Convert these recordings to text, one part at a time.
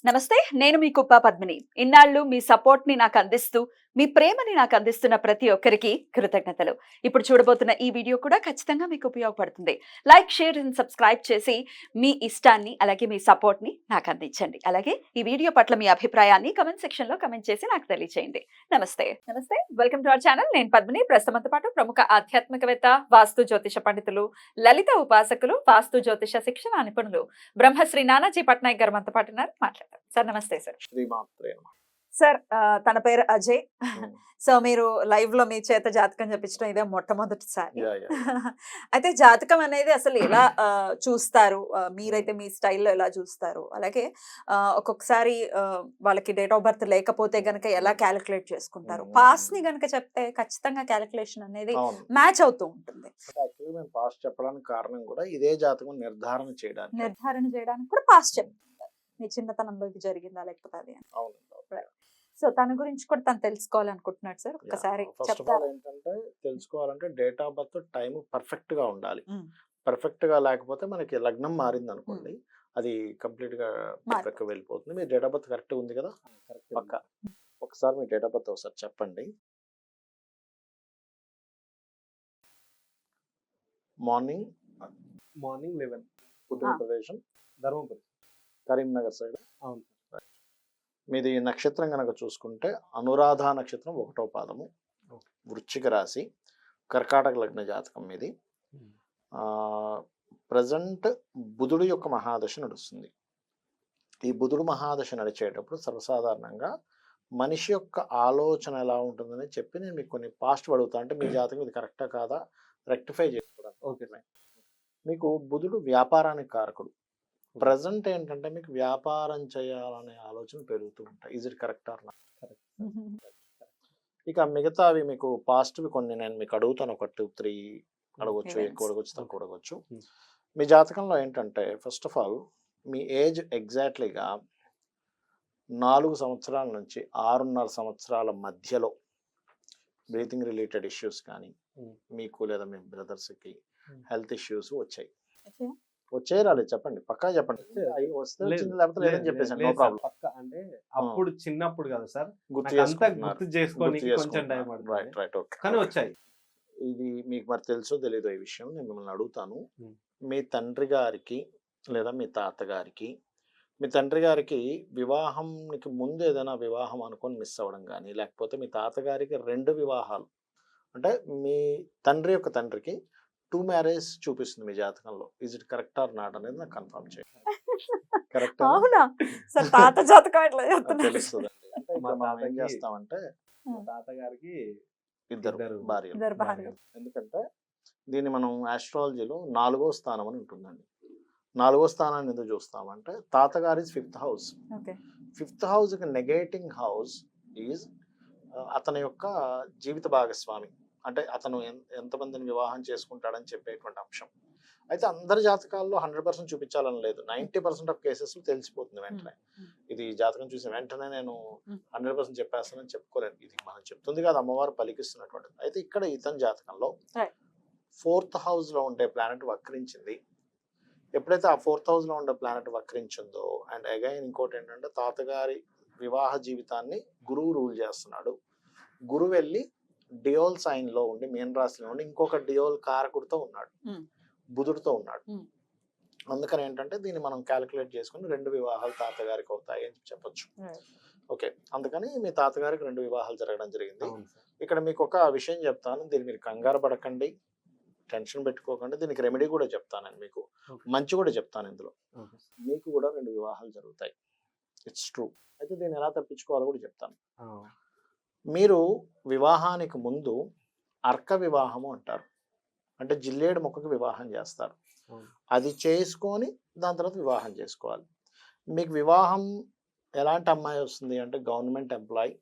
నమస్తే. నేను మీ కుప్ప పద్మిని. ఇన్నాళ్ళు మీ సపోర్ట్‌ని నాకందిస్తూ, మీ ప్రేమని నాకందిస్తున్న ప్రతి ఒక్కరికి కృతజ్ఞతలు. ఇప్పుడు చూడబోతున్న ఈ వీడియో కూడా ఖచ్చితంగా మీకు ఉపయోగపడుతుంది. లైక్, షేర్ అండ్ సబ్స్క్రైబ్ చేసి మీ ఇష్టాన్ని, అలాగే మీ సపోర్ట్‌ని నాకందించండి. అలాగే ఈ వీడియో పట్ల మీ అభిప్రాయాన్ని కామెంట్ సెక్షన్‌లో కామెంట్ చేసి నాకు తెలియజేయండి. నమస్తే. నమస్తే. Welcome to our channel. నేను పద్మిని. ప్రస్తుతంతో పాటు ప్రముఖ ఆధ్యాత్మికవేత్త, వాస్తు జ్యోతిష పండితులు, లలిత ఉపాసకులు, వాస్తు జ్యోతిష శిక్షణ నిపుణులు బ్రహ్మశ్రీ నానాజీ పట్నాయక్ గారు మనతో పాటు ఉన్నారు. మాట్లాడతారు. సార్ నమస్తే సార్. శ్రీమాత్రే నమః. సార్ తన పేరు అజయ్. హ్మ్. సో మీరు లైవ్ లో మీ చేత జాతకం చెప్పించడం ఇదే మొట్టమొదటిసారి. యాహ్! అయితే జాతకం అనేది అసలు ఎలా చూస్తారు? మీరైతే మీ స్టైల్‌లో ఎలా చూస్తారు? అలాగే ఒక్కొక్కసారి వాళ్ళకి డేట్ ఆఫ్ బర్త్ లేకపోతే గనక ఎలా క్యాలిక్యులేట్ చేసుకుంటారు? పాస్‌ని గనక చెప్తే ఖచ్చితంగా క్యాలిక్యులేషన్ అనేది అవును. మ్యాచ్ అవుతూ ఉంటుంది. యాక్చువల్లీ మేము పాస్ట్ చెప్పడానికి కారణం కూడా ఇదే జాతకం నిర్ధారణ చేయడానికి. నిర్ధారణ చేయడానికి కూడా పాస్ చెప్తుంటారు. మీ చిన్నతనంలో ఇది జరిగిందా లేకపోతే అది అని. అవును. సో తన గురించి కూడా తను తెలుసుకోవాలనుకుంటున్నాడు సార్. ఒక్కసారి ఫస్ట్ ఆఫ్ చెప్తారా? ఆల్ ఏంటంటే తెలుసుకోవాలంటే date of birth time perfect గా ఉండాలి. హ్మ్. పర్ఫెక్ట్ గా లేకపోతే మనకి లగ్నం మారింది అనుకోండి, అది కంప్లీట్ గా పర్ఫెక్ట్ గా వెళ్ళిపోతుంది. మీ డేట్ ఆఫ్ బర్త్ కరెక్ట్ ఉంది కదా? పక్క ఒకసారి మీ డేట్ ఆఫ్ బర్త్ ఒకసారి చెప్పండి. మార్నింగ్ మార్నింగ్ 11 పుట్టిన ప్రదేశం ధర్మపురి. కరీంనగర్ సైడ్. అవును. మీది నక్షత్రం కనుక చూసుకుంటే అనురాధ నక్షత్రం 1వ పాదము, ఓకే. వృశ్చిక రాశి, కర్కాటక లగ్న జాతకం మీది. ప్రజెంట్ బుధుడు యొక్క మహాదశ నడుస్తుంది. ఈ బుధుడు మహాదశ నడిచేటప్పుడు సర్వసాధారణంగా మనిషి యొక్క ఆలోచన ఎలా ఉంటుందని చెప్పి నేను మీకు కొన్ని పాస్ట్ అడుగుతా, అంటే మీ జాతకం ఇది కరెక్టా కాదా రెక్టిఫై చేసుకోవడానికి. ఓకే. మీకు బుధుడు వ్యాపారానికి కారకుడు. ప్రజెంట్ ఏంటంటే మీకు వ్యాపారం చేయాలనే ఆలోచన పెరుగుతూ ఉంటాయి. Is it correct or not? ఇక మిగతావి మీకు పాస్ట్వి కొన్ని నేను మీకు అడుగుతాను, ఒక 2, 3 అడగొచ్చు, ఎక్కువ అడగొచ్చు, తక్కువ అడగొచ్చు. మీ జాతకంలో ఏంటంటే ఫస్ట్ ఆఫ్ ఆల్ మీ ఏజ్ ఎగ్జాక్ట్లీగా 4 సంవత్సరాల నుంచి 6.5 సంవత్సరాల మధ్యలో బ్రీతింగ్ రిలేటెడ్ ఇష్యూస్ కానీ మీకు లేదా మీ బ్రదర్స్కి హెల్త్ ఇష్యూస్ వచ్చాయి. వచ్చే రాలేదు చెప్పండి, పక్కా చెప్పండి. అవి వస్తే వచ్చింది, లేకపోతే లేదని చెప్పేసాను, నో ప్రాబ్లం. పక్క అంటే అప్పుడు చిన్నప్పుడు కదా సార్, గుర్తు గుర్తు చేసుకోనికి కొంచెం టైం పడుతుంది. Right right okay. కానీ వచ్చాయి. ఇది మీకు మరి తెలుసో తెలీదో ఈ విషయం, నేను మిమ్మల్ని అడుగుతాను. Hmm. మీ తండ్రి గారికి లేదా మీ తాతగారికి, మీ తండ్రి గారికి వివాహానికి ముందు ఏదైనా వివాహం అనుకొని మిస్ అవ్వడం కానీ, లేకపోతే మీ తాతగారికి 2 వివాహాలు, అంటే మీ తండ్రి యొక్క తండ్రికి 2 మ్యారేజ్ చూపిస్తుంది మీ జాతకంలో. Is it correct or not అనేది నాకు కన్ఫర్మ్ చేయండి. కరెక్ట్ అవునా సార్? తాత జాతకం ఎట్లా చెప్తున్నారు? తెలుస్తుందండి. అంటే మా ఇక్కడ మనం ఏం తాతకి- చేస్తామంటే మా తాతగారికి ఇద్దరు ఇద్దరు భార్యలు. ఇద్దరు భార్యలు. ఎందుకంటే దీన్ని మనం ఆస్ట్రాలజీలో 4వ స్థానం అని ఉంటుందండి. 4వ స్థానాన్ని ఎందుకు చూస్తామంటే తాతగారి 5th హౌస్. ఓకే. 5th హౌస్కి నెగేటింగ్ హౌస్ ఈజ్ అతని యొక్క జీవిత భాగస్వామి, అంటే అతను ఎంతమందిని వివాహం చేసుకుంటాడని చెప్పేటువంటి అంశం. అయితే అందరి జాతకాల్లో 100% చూపించాలని లేదు. 90% ఆఫ్ కేసెస్ తెలిసిపోతుంది వెంటనే. ఇది జాతకం చూసిన వెంటనే నేను 100% చెప్పేస్తానని చెప్పుకోలేను. ఇది మనం చెప్తుంది కాదు, అమ్మవారు పలికిస్తున్నటువంటిది. అయితే ఇక్కడ ఇతని జాతకంలో 4th హౌస్ లో ఉండే ప్లానెట్ వక్రించింది. ఎప్పుడైతే ఆ 4th హౌస్ లో ఉండే ప్లానెట్ వక్రించిందో, అండ్ అగైన్ ఇంకోటి ఏంటంటే తాతగారి వివాహ జీవితాన్ని గురువు రూల్ చేస్తున్నాడు. గురువు వెళ్ళి డియోల్ సైన్ లో ఉండి, మీన రాశిలో ఉండి ఇంకొక డియోల్ కారకుడితో ఉన్నాడు, బుధుడితో ఉన్నాడు. అందుకని ఏంటంటే దీన్ని మనం క్యాలిక్యులేట్ చేసుకుని 2 వివాహాలు తాతగారికి అవుతాయి అని చెప్పొచ్చు. ఓకే, అందుకని మీ తాతగారికి 2 వివాహాలు జరగడం జరిగింది. అవును సార్. ఇక్కడ మీకు ఒక విషయం చెప్తాను, దీన్ని మీరు కంగారు పడకండి, టెన్షన్ పెట్టుకోకండి. దీనికి రెమెడీ కూడా చెప్తాను నేను మీకు, Okay. మంచి కూడా చెప్తాను ఇందులో. ఓకే. మీకు కూడా 2 వివాహాలు జరుగుతాయి, ఇట్స్ ట్రూ. అయితే దీన్ని ఎలా తప్పించుకోవాలో కూడా చెప్తాను. ఆ, మీరు వివాహానికి ముందు అర్క వివాహము అంటారు, అంటే జిల్లేడు మొక్కకు వివాహం చేస్తారు. అవును. అది చేసుకొని దాని తర్వాత వివాహం చేసుకోవాలి. మీకు వివాహం ఎలాంటి అమ్మాయి వస్తుంది అంటే గవర్నమెంట్ ఎంప్లాయ్,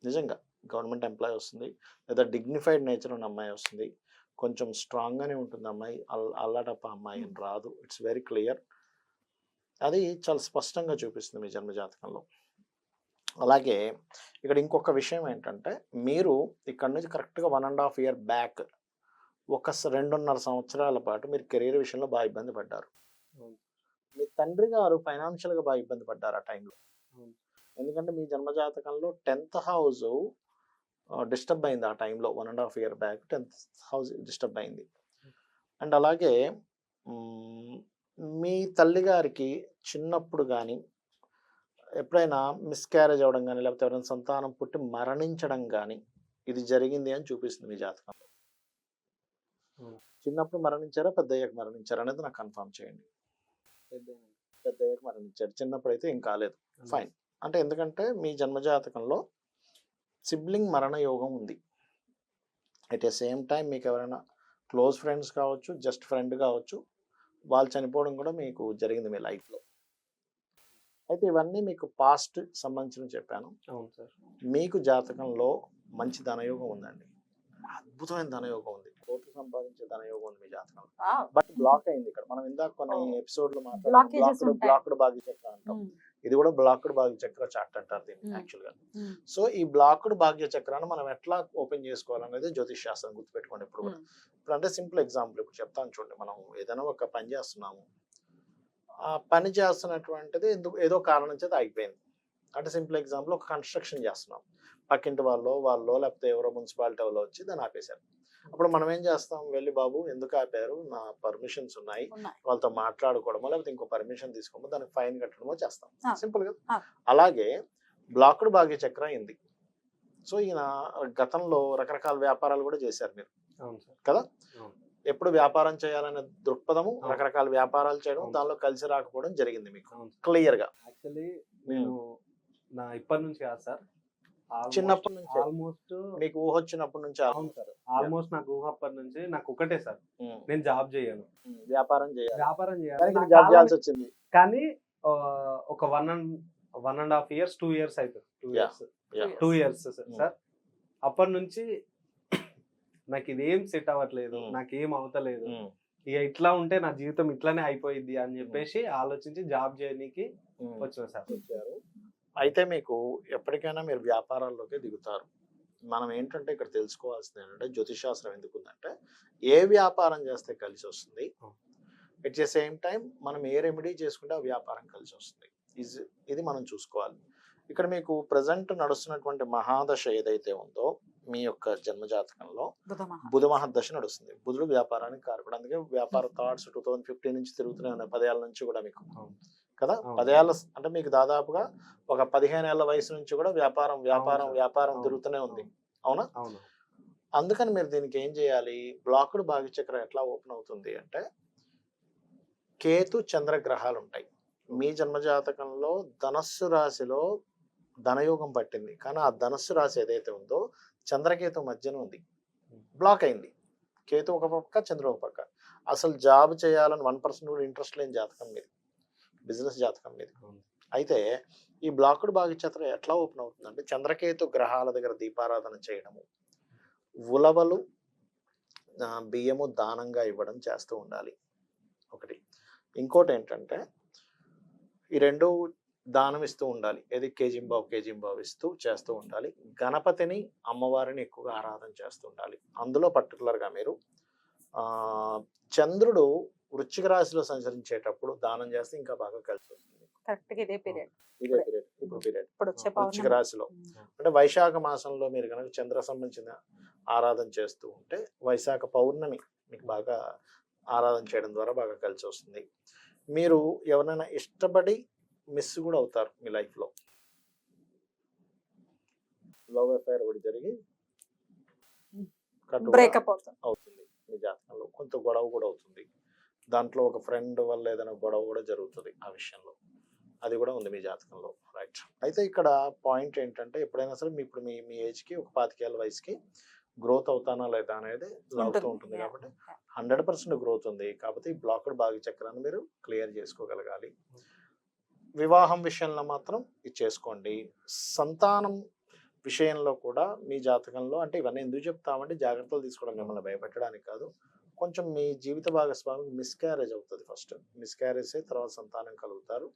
నిజంగా గవర్నమెంట్ ఎంప్లాయ్ వస్తుంది, లేదా డిగ్నిఫైడ్ నేచర్ ఉన్న అమ్మాయి వస్తుంది. కొంచెం స్ట్రాంగ్గానే ఉంటుంది అమ్మాయి, అల్లాటప్ప అమ్మాయి అని రాదు. ఇట్స్ వెరీ క్లియర్, అది చాలా స్పష్టంగా చూపిస్తుంది మీ జన్మజాతకంలో. అలాగే ఇక్కడ ఇంకొక విషయం ఏంటంటే, మీరు ఇక్కడ నుంచి కరెక్ట్గా 1.5 year బ్యాక్ ఒక 2.5 సంవత్సరాల పాటు మీరు కెరీర్ విషయంలో బాగా ఇబ్బంది పడ్డారు. మీ తండ్రి గారు ఫైనాన్షియల్ గా బాగా ఇబ్బంది పడ్డారు ఆ టైంలో. అవును. ఎందుకంటే మీ జన్మజాతకంలో 10th హౌస్ డిస్టర్బ్ అయింది ఆ టైంలో. 1.5 year back 10th house disturb అయింది. అండ్ అలాగే మీ తల్లి గారికి చిన్నప్పుడు కానీ ఎప్పుడైనా మిస్క్యారేజ్ అవ్వడం కానీ, లేకపోతే ఎవరైనా సంతానం పుట్టి మరణించడం కానీ ఇది జరిగింది అని చూపిస్తుంది మీ జాతకంలో. అవును. చిన్నప్పుడు మరణించారా, పెద్ద అయ్యాక మరణించారా అనేది నాకు కన్ఫర్మ్ చేయండి. పెద్ద అయ్యాక మరణించారు, చిన్నప్పుడు అయితే ఏం కాలేదు. ఫైన్. అంటే ఎందుకంటే మీ జన్మజాతకంలో సిబ్లింగ్ మరణ యోగం ఉంది. అట్ ఏ సేమ్ టైం మీకు ఎవరైనా క్లోజ్ ఫ్రెండ్స్ కావచ్చు, జస్ట్ ఫ్రెండ్ కావచ్చు, వాళ్ళు చనిపోవడం కూడా మీకు జరిగింది మీ లైఫ్లో. అయితే ఇవన్నీ మీకు పాస్ట్ సంబంధించిన చెప్పాను. అవును సార్. మీకు జాతకంలో మంచి ధనయోగం ఉందండి, అద్భుతమైన ధనయోగం ఉంది, కోట్లు సంపాదించే ధనయోగం ఉంది మీ జాతకంలో. బట్ బ్లాక్ అయింది ఇక్కడ. మనం ఇందాక కొన్ని ఎపిసోడ్లు మాట్లాడుకున్నాం, బ్లాక్డ్ భాగ్య చక్ర అంటాం. ఇది కూడా బ్లాక్డ్ భాగ్య చక్ర చార్ట్ అంటారు దీన్ని యాక్చువల్ గా. సో ఈ బ్లాక్డ్ భాగ్య చక్రాన్ని మనం ఎట్లా ఓపెన్ చేసుకోవాలనేది జ్యోతిష్ శాస్త్రం, గుర్తుపెట్టుకోండి ఎప్పుడు కూడా. ఇప్పుడు అంటే సింపుల్ ఎగ్జాంపుల్ ఇప్పుడు చెప్తాను చూడండి. మనం ఏదైనా ఒక పని చేస్తున్నాము, ఆ పని చేస్తున్నటువంటిది ఏదో కారణం చేత ఆగిపోయింది. అంటే సింపుల్ ఎగ్జాంపుల్, ఒక కన్స్ట్రక్షన్ చేస్తున్నాం, పక్కింటి వాళ్ళు లేకపోతే ఎవరో మున్సిపాలిటీ వాళ్ళు వచ్చి దాన్ని ఆపేశారు. అప్పుడు మనం ఏం చేస్తాం, వెళ్ళి బాబు ఎందుకు ఆపారు, నా పర్మిషన్స్ ఉన్నాయి, వాళ్ళతో మాట్లాడుకోవడమో లేకపోతే ఇంకో పర్మిషన్ తీసుకోమో, దానికి ఫైన్ కట్టడమో చేస్తాం. సింపుల్ గా. అలాగే బ్లాక్డ్ భాగ్య చక్ర అయింది. సో ఈయన గతంలో రకరకాల వ్యాపారాలు కూడా చేశారు మీరు కదా. ఎప్పుడు వ్యాపారం చేయాలనే దృక్పథము, రకరకాల వ్యాపారాలు చేయడం, దానిలో కలిసి రాకపోవడం జరిగింది మీకు క్లియర్ గా. యాక్చువల్లీ నేను నా ఇప్పటి నుంచి కాదు సార్, చిన్నప్పటి నుంచి ఆల్మోస్ట్ మీకు ఊహ వచ్చినప్పటి నుంచి. అవును సార్, ఆల్మోస్ట్ నాకు ఊహ అప్పటి నుంచి నాకు ఒకటే సార్, నేను జాబ్ చేయను, వ్యాపారం చేయాలి. జాబ్ చేయాల్సి వచ్చింది. కానీ ఒక 1.5 years 2 years అవుతుంది. 2 years సార్. అప్పటి నుంచి నాకు ఇదేం సెట్ అవ్వట్లేదు, నాకేం అవుతలేదు, ఇక ఇట్లా ఉంటే నా జీవితం ఇట్లానే అయిపోయింది అని చెప్పేసి ఆలోచించి జాబ్ చేయడానికి వచ్చిన సార్. వచ్చారు. అయితే మీకు ఎప్పటికైనా మీరు వ్యాపారాల్లోకి దిగుతారు. మనం ఏంటంటే ఇక్కడ తెలుసుకోవాల్సింది ఏంటంటే, జ్యోతిషాస్త్రం ఎందుకుందంటే ఏ వ్యాపారం చేస్తే కలిసి వస్తుంది, ఎట్ ద సేమ్ టైం మనం ఏ రెమెడీ చేసుకుంటే ఆ వ్యాపారం కలిసి వస్తుంది, ఇది మనం చూసుకోవాలి. ఇక్కడ మీకు ప్రజెంట్ నడుస్తున్నటువంటి మహాదశ ఏదైతే ఉందో మీ యొక్క జన్మజాతకంలో బుధ మహాదశ నడుస్తుంది. బుధుడు వ్యాపారానికి కారకుడు. అందుకే వ్యాపార థాట్స్ 2015 నుంచి తిరుగుతూనే ఉన్నాయి, 10 ఏళ్ళ నుంచి కూడా మీకు కదా. 10 ఏళ్ళ అంటే మీకు దాదాపుగా ఒక 15 ఏళ్ల వయసు నుంచి కూడా వ్యాపారం తిరుగుతూనే ఉంది, అవునా? అందుకని మీరు దీనికి ఏం చేయాలి, బ్లాక్డ్ భాగ్య చక్రం ఎట్లా ఓపెన్ అవుతుంది అంటే, కేతు చంద్ర గ్రహాలు ఉంటాయి మీ జన్మజాతకంలో. ధనస్సు రాశిలో ధనయోగం పట్టింది, కానీ ఆ ధనస్సు రాశి ఏదైతే ఉందో చంద్రకేతు మధ్యన ఉంది, బ్లాక్ అయింది. కేతు ఒక పక్క, చంద్రుడు ఒక పక్క. అసలు జాబ్ చేయాలని 1% కూడా ఇంట్రెస్ట్ లేని జాతకం మీది, బిజినెస్ జాతకం మీది. అయితే ఈ బ్లాక్డ్ భాగ్య చక్రం ఎట్లా ఓపెన్ అవుతుంది అంటే, చంద్రకేతు గ్రహాల దగ్గర దీపారాధన చేయడము, ఉలవలు బియ్యము దానంగా ఇవ్వడం చేస్తూ ఉండాలి ఒకటి. ఇంకోటి ఏంటంటే, ఈ రెండు దానం ఇస్తూ ఉండాలి. ఏది కేజింబావు ఇస్తూ చేస్తూ ఉండాలి. గణపతిని, అమ్మవారిని ఎక్కువగా ఆరాధన చేస్తూ ఉండాలి. అందులో పర్టికులర్గా మీరు చంద్రుడు వృశ్చిక రాశిలో సంచరించేటప్పుడు దానం చేస్తే ఇంకా బాగా కలిసి వస్తుంది. ఇదే పీరియడ్ ఇప్పుడు వృశ్చిక రాశిలో అంటే వైశాఖ మాసంలో మీరు కనుక చంద్ర సంబంధించిన ఆరాధన చేస్తూ ఉంటే, వైశాఖ పౌర్ణమి మీకు బాగా ఆరాధన చేయడం ద్వారా బాగా కలిసి వస్తుంది. మీరు ఎవరైనా ఇష్టపడి మిస్ కూడా అవుతారు మీ లైఫ్లో. లవ్ అఫైర్ ఒకటి జరిగి బ్రేకప్ అవుతుంది మీ జాతకంలో. కొంత గొడవ కూడా అవుతుంది, దాంట్లో ఒక ఫ్రెండ్ వల్ల ఏదైనా గొడవ కూడా జరుగుతుంది ఆ విషయంలో, అది కూడా ఉంది మీ జాతకంలో. రైట్. అయితే ఇక్కడ పాయింట్ ఏంటంటే, ఎప్పుడైనా సరే ఇప్పుడు మీ ఏజ్కి ఒక 25 ఏళ్ళ వయసుకి గ్రోత్ అవుతానా లేదా అనేది లాగుతూ ఉంటుంది. కాబట్టి 100% గ్రోత్ ఉంది. కాబట్టి ఈ బ్లాక్డ్ భాగ్య చక్రాన్ని మీరు క్లియర్ చేసుకోగలగాలి. వివాహం విషయంలో మాత్రం ఇది చేసుకోండి. సంతానం విషయంలో కూడా మీ జాతకంలో, అంటే ఇవన్నీ ఎందుకు చెప్తామంటే జాగ్రత్తలు తీసుకోవడం మిమ్మల్ని భయపెట్టడానికి కాదు. కొంచెం మీ జీవిత భాగస్వామి మిస్క్యారేజ్ అవుతుంది. ఫస్ట్ మిస్క్యారేజ్ అయ్యి తర్వాత సంతానం కలుగుతారు.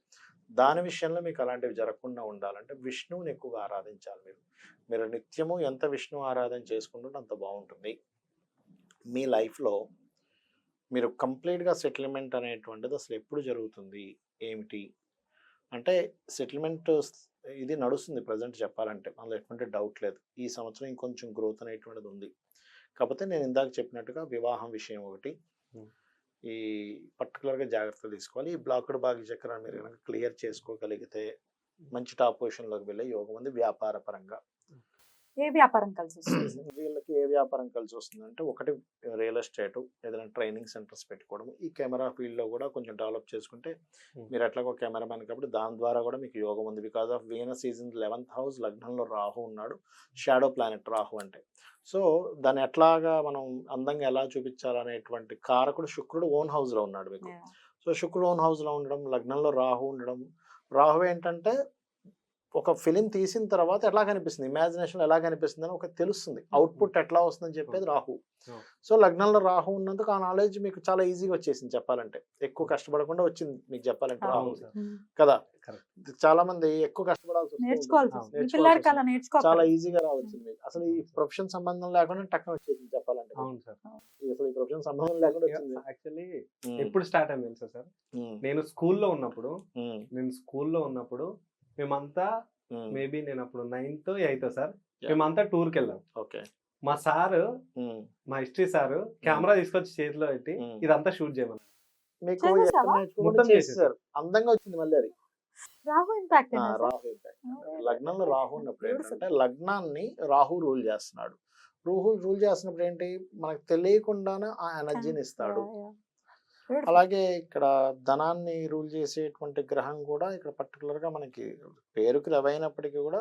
దాని విషయంలో మీకు అలాంటివి జరగకుండా ఉండాలంటే విష్ణువుని ఎక్కువగా ఆరాధించాలి. మీరు నిత్యము ఎంత విష్ణు ఆరాధన చేసుకుంటుంటే అంత బాగుంటుంది. మీ లైఫ్లో మీరు కంప్లీట్గా సెటిల్మెంట్ అనేటువంటిది అసలు ఎప్పుడు జరుగుతుంది ఏమిటి అంటే సెటిల్మెంట్ ఇది నడుస్తుంది ప్రజెంట్ చెప్పాలంటే అందులో ఎటువంటి డౌట్ లేదు. ఈ సంవత్సరం ఇంకొంచెం గ్రోత్ అనేటువంటిది ఉంది. కాకపోతే నేను ఇందాక చెప్పినట్టుగా వివాహం విషయం ఒకటి ఈ పర్టికులర్గా జాగ్రత్తలు తీసుకోవాలి. ఈ బ్లాక్డ్ భాగ్య చక్రాన్ని మీరు కనుక క్లియర్ చేసుకోగలిగితే మంచి టాప్ పొజిషన్లోకి వెళ్ళే యోగం ఉంది. వ్యాపార పరంగా ఏ వ్యాపారం కలిసి వస్తుంది? వీళ్ళకి ఏ వ్యాపారం కలిసి వస్తుందంటే ఒకటి రియల్ ఎస్టేట్, ఏదైనా ట్రైనింగ్ సెంటర్స్ పెట్టుకోవడం. ఈ కెమెరా ఫీల్డ్లో కూడా కొంచెం డెవలప్ చేసుకుంటే మీరు ఎట్లాగో కెమెరామెన్ కాబట్టి దాని ద్వారా కూడా మీకు యోగం ఉంది. Because of Venus is in 11th house, లగ్నంలో రాహు ఉన్నాడు, షాడో ప్లానెట్ రాహు అంటే. సో దాన్ని ఎట్లాగా మనం అందంగా ఎలా చూపించాలనేటువంటి కారకుడు శుక్రుడు ఓన్ హౌస్లో ఉన్నాడు మీకు. సో శుక్రుడు ఓన్ హౌస్లో ఉండడం, లగ్నంలో రాహు ఉండడం. రాహు ఏంటంటే ఒక ఫిలిం తీసిన తర్వాత ఎట్లా కనిపిస్తుంది, ఇమాజినేషన్ ఎలా కనిపిస్తుంది అని ఒక తెలుస్తుంది, అవుట్పుట్ ఎట్లా వస్తుందని చెప్పేది రాహు. సో లగ్నంలో రాహు ఉన్నందుకు ఆ నాలెడ్జ్ మీకు చాలా ఈజీగా వచ్చేసింది చెప్పాలంటే. ఎక్కువ కష్టపడకుండా వచ్చింది మీకు చెప్పాలంటే రాహు కదా. చాలా మంది ఎక్కువ కష్టపడాల్సి వస్తుంది, చాలా ఈజీగా రావచ్చు మీకు. అసలు ఈ ప్రొఫెషన్ సంబంధం లేకుండా టక్కన వచ్చేసింది చెప్పాలంటే. అసలు ఈ ప్రొఫెషన్ సంబంధం లేకుండా వచ్చింది. యాక్చువల్లీ ఎప్పుడు స్టార్ట్ అయింది తెలుసా సార్, నేను స్కూల్లో ఉన్నప్పుడు మేమంతా మేబీ నేను అప్పుడు 9th 8th సార్, మేమంతా టూర్కి వెళ్ళాం. ఓకే. మా సారు, మా హిస్టరీ సారు కెమెరా తీసుకొచ్చి చేతిలో పెట్టి ఇదంతా షూట్ చేయమన్నారు. మీకు చేసేసారు, అందంగా వచ్చింది మళ్ళీ అది. రాహు ఇంపాక్ట్. రాహు ఇంపాక్ట్. లగ్నంలో రాహు ఉన్నప్పుడు ఏంటంటే లగ్నాన్ని రాహు రూల్ చేస్తున్నాడు. రూల్ చేస్తున్నప్పుడు ఏంటి, మనకు తెలియకుండానే ఆ ఎనర్జీని ఇస్తాడు. అలాగే ఇక్కడ ధనాన్ని రూల్ చేసేటువంటి గ్రహం కూడా ఇక్కడ పర్టికులర్గా మనకి పేరుకి రవైనప్పటికీ కూడా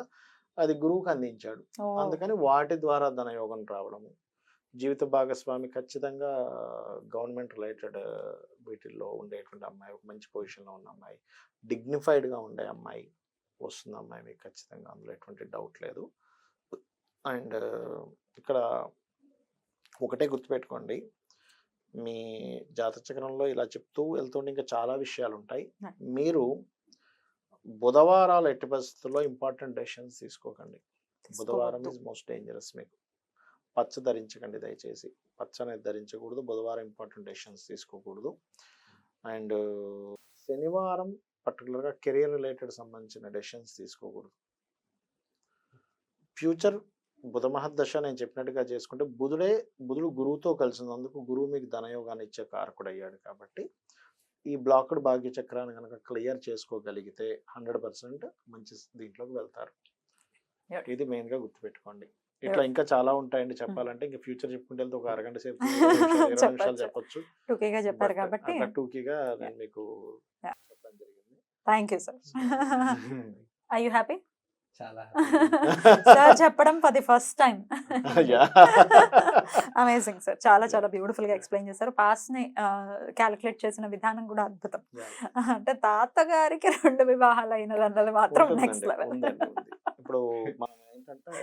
అది గురువుకి అందించాడు. అందుకని వాటి ద్వారా ధనయోగం రావడము. జీవిత భాగస్వామి ఖచ్చితంగా గవర్నమెంట్ రిలేటెడ్ వీటిల్లో ఉండేటువంటి అమ్మాయి, ఒక మంచి పొజిషన్లో ఉన్న అమ్మాయి, డిగ్నిఫైడ్గా ఉండే అమ్మాయి వస్తుంది అమ్మాయి మీకు ఖచ్చితంగా, అందులో ఎటువంటి డౌట్ లేదు. అండ్ ఇక్కడ ఒకటే గుర్తుపెట్టుకోండి, మీ జాతచక్రంలో ఇలా చెప్తూ వెళ్తుంటే ఇంకా చాలా విషయాలు ఉంటాయి. మీరు బుధవారాలు ఎట్టి పరిస్థితుల్లో ఇంపార్టెంట్ డెసిషన్స్ తీసుకోకండి. బుధవారం ఈజ్ మోస్ట్ డేంజరస్. మీకు పచ్చ ధరించకండి దయచేసి, పచ్చ అనేది ధరించకూడదు. బుధవారం ఇంపార్టెంట్ డెసిషన్స్ తీసుకోకూడదు. అండ్ శనివారం పర్టికులర్గా కెరీర్ రిలేటెడ్ సంబంధించిన డెసిషన్స్ తీసుకోకూడదు. ఫ్యూచర్ బుధ మహర్దశ నేను చెప్పినట్టుగా చేసుకుంటే బుధుడు గురువుతో కలిసినందుకు గురువు మీకు ధనయోగాన్ని ఇచ్చే కారకుడు అయ్యాడు. కాబట్టి ఈ బ్లాక్డ్ భాగ్య చక్రాన్ని కనుక క్లియర్ చేసుకోగలిగితే 100% మంచి దీంట్లోకి వెళ్తారు. ఇది మెయిన్గా గుర్తుపెట్టుకోండి. ఇట్లా ఇంకా చాలా ఉంటాయండి చెప్పాలంటే, ఇంకా ఫ్యూచర్ చెప్పుకుంటే వెళ్తే ఒక అరగంట సేపు 20 నిమిషాలు చెప్పొచ్చు. టూకీగా చెప్పారు కాబట్టి టూకీగా నేను మీకు చెప్పడం జరిగింది. Thank you sir. Are you happy? చాలా సార్ చెప్పడం for first time. Amazing sir, చాలా చాలా బ్యూటిఫుల్ గా ఎక్స్ప్లెయిన్ చేశారు. పాస్ట్ ని క్యాలిక్యులేట్ చేసిన విధానం కూడా అద్భుతం. అంటే తాతగారికి 2 వివాహాలు అయినది అన్నది మాత్రం నెక్స్ట్ లెవెల్. ఇప్పుడు మనం ఏంటంటే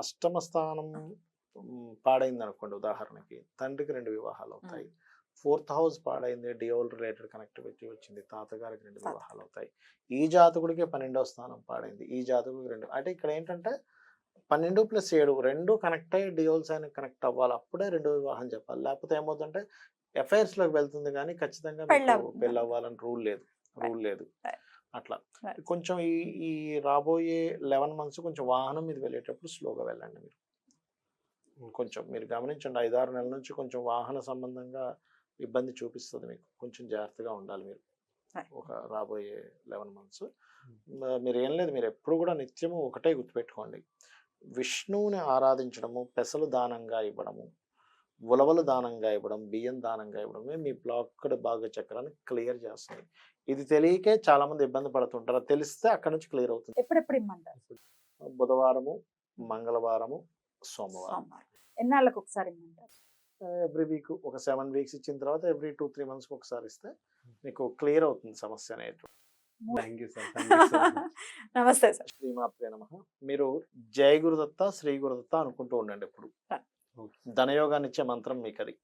అష్టమ స్థానం పాడైంది అనుకోండి, ఉదాహరణకి తండ్రికి 2 వివాహాలు అవుతాయి. 4th హౌస్ పాడైంది, డివోల్ రిలేటెడ్ కనెక్టివిటీ వచ్చింది, తాతగారికి 2 వివాహాలు అవుతాయి. ఈ జాతకుడికి 12వ స్థానం పాడైంది, ఈ జాతకుడికి 2. అంటే ఇక్కడ ఏంటంటే 12+7 2 కనెక్ట్ అయ్యి డివోల్స్ అయిన కనెక్ట్ అవ్వాలి, అప్పుడే 2వ వివాహం చెప్పాలి. లేకపోతే ఏమవుతుందంటే అఫైర్స్ లోకి వెళ్తుంది కానీ ఖచ్చితంగా పెళ్ళి అవ్వాలని రూల్ లేదు. అట్లా కొంచెం ఈ రాబోయే 11 months కొంచెం వాహనం మీద వెళ్ళేటప్పుడు స్లోగా వెళ్ళండి. కొంచెం మీరు గమనించండి, 5-6 నెలల నుంచి కొంచెం వాహన సంబంధంగా ఇబ్బంది చూపిస్తుంది మీకు. కొంచెం జాగ్రత్తగా ఉండాలి మీరు ఒక రాబోయే 11 months. మీరు ఏం లేదు, మీరు ఎప్పుడు కూడా నిత్యము ఒకటే గుర్తుపెట్టుకోండి, విష్ణువుని ఆరాధించడము, పెసలు దానంగా ఇవ్వడము, ఉలవలు దానంగా ఇవ్వడం, బియ్యం దానంగా ఇవ్వడమే మీ బ్లాక్డ్ భాగ్య చక్రాన్ని క్లియర్ చేస్తుంది. ఇది తెలియకే చాలా మంది ఇబ్బంది పడుతుంటారు, తెలిస్తే అక్కడ నుంచి క్లియర్ అవుతుంది. ఎప్పుడెప్పుడు ఇమ్మంటారు? బుధవారము, మంగళవారము, సోమవారం. ఎన్నాళ్ళకు ఒకసారి ఇమ్మంటారు? ఎవ్రీ వీక్ ఒక 7 weeks ఇచ్చిన తర్వాత ఎవ్రీ 2-3 months ఒకసారి ఇస్తే మీకు క్లియర్ అవుతుంది సమస్య అనేది. నమస్తే సార్. శ్రీమాత్రే నమః. మీరు జై గురుదత్త, శ్రీ గురుదత్త అనుకుంటూ ఉండండి ఎప్పుడు. ధనయోగాన్ని ఇచ్చే మంత్రం మీకు అది.